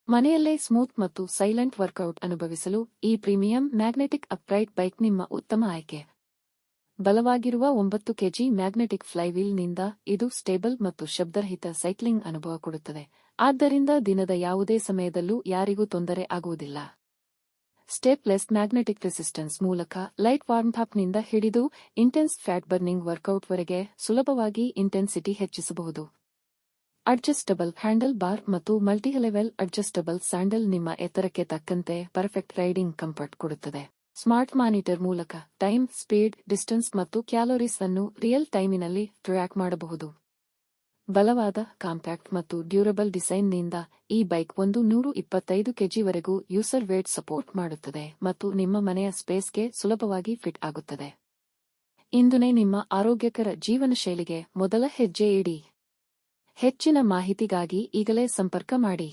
ಮನೆಯಲ್ಲೇ ಸ್ಮೂತ್ ಮತ್ತು silent workout ಅನುಭವಿಸಲು ಈ ಪ್ರೀಮಿಯಂ ಮ್ಯಾಗ್ನೆಟಿಕ್ ಅಪ್ರೈಟ್ ಬೈಕ್ ನಿಮ್ಮ ಉತ್ತಮ ಆಯ್ಕೆ. ಬಲವಾಗಿರುವ 9 ಕೆಜಿ ಮ್ಯಾಗ್ನೆಟಿಕ್ ಫ್ಲೈವೀಲ್ನಿಂದ ಇದು ಸ್ಟೇಬಲ್ ಮತ್ತು ಶಬ್ದರಹಿತ ಸೈಕ್ಲಿಂಗ್ ಅನುಭವ ಕೊಡುತ್ತದೆ, ಆದ್ದರಿಂದ ದಿನದ ಯಾವುದೇ ಸಮಯದಲ್ಲೂ ಯಾರಿಗೂ ತೊಂದರೆ ಆಗುವುದಿಲ್ಲ. ಸ್ಟೆಪ್ಲೆಸ್ ಮ್ಯಾಗ್ನೆಟಿಕ್ ರೆಸಿಸ್ಟೆನ್ಸ್ ಮೂಲಕ ಲೈಟ್ ವಾರ್ಮ್ಅಪ್ನಿಂದ ಹಿಡಿದು ಇಂಟೆನ್ಸ್ ಫ್ಯಾಟ್ ಬರ್ನಿಂಗ್ ವರ್ಕೌಟ್ವರೆಗೆ ಸುಲಭವಾಗಿ ಇಂಟೆನ್ಸಿಟಿ ಹೆಚ್ಚಿಸಬಹುದು. ಅಡ್ಜಸ್ಟಬಲ್ ಹ್ಯಾಂಡಲ್ ಬಾರ್ ಮತ್ತು ಮಲ್ಟಿಲೆವೆಲ್ ಅಡ್ಜಸ್ಟಬಲ್ ಸ್ಯಾಂಡಲ್ ನಿಮ್ಮ ಎತ್ತರಕ್ಕೆ ತಕ್ಕಂತೆ ಪರ್ಫೆಕ್ಟ್ ರೈಡಿಂಗ್ ಕಂಫರ್ಟ್ ಕೊಡುತ್ತದೆ. ಸ್ಮಾರ್ಟ್ ಮಾನಿಟರ್ ಮೂಲಕ ಟೈಮ್, ಸ್ಪೀಡ್, ಡಿಸ್ಟೆನ್ಸ್ ಮತ್ತು ಕ್ಯಾಲೋರೀಸ್ ಅನ್ನು ರಿಯಲ್ ಟೈಮಿನಲ್ಲಿ ಟ್ರ್ಯಾಕ್ ಮಾಡಬಹುದು. ಬಲವಾದ, ಕಾಂಪ್ಯಾಕ್ಟ್ ಮತ್ತು ಡ್ಯೂರಬಲ್ ಡಿಸೈನ್ನಿಂದ ಈ ಬೈಕ್ 125 ಕೆಜಿವರೆಗೂ ಯೂಸರ್ ವೇಟ್ ಸಪೋರ್ಟ್ ಮಾಡುತ್ತದೆ ಮತ್ತು ನಿಮ್ಮ ಮನೆಯ ಸ್ಪೇಸ್ಗೆ ಸುಲಭವಾಗಿ ಫಿಟ್ ಆಗುತ್ತದೆ. ಇಂದುನೇ ನಿಮ್ಮ ಆರೋಗ್ಯಕರ ಜೀವನ ಶೈಲಿಗೆ ಮೊದಲ ಹೆಜ್ಜೆ ಇಡಿ. ಹೆಚ್ಚಿನ ಮಾಹಿತಿಗಾಗಿ ಈಗಲೇ ಸಂಪರ್ಕ ಮಾಡಿ.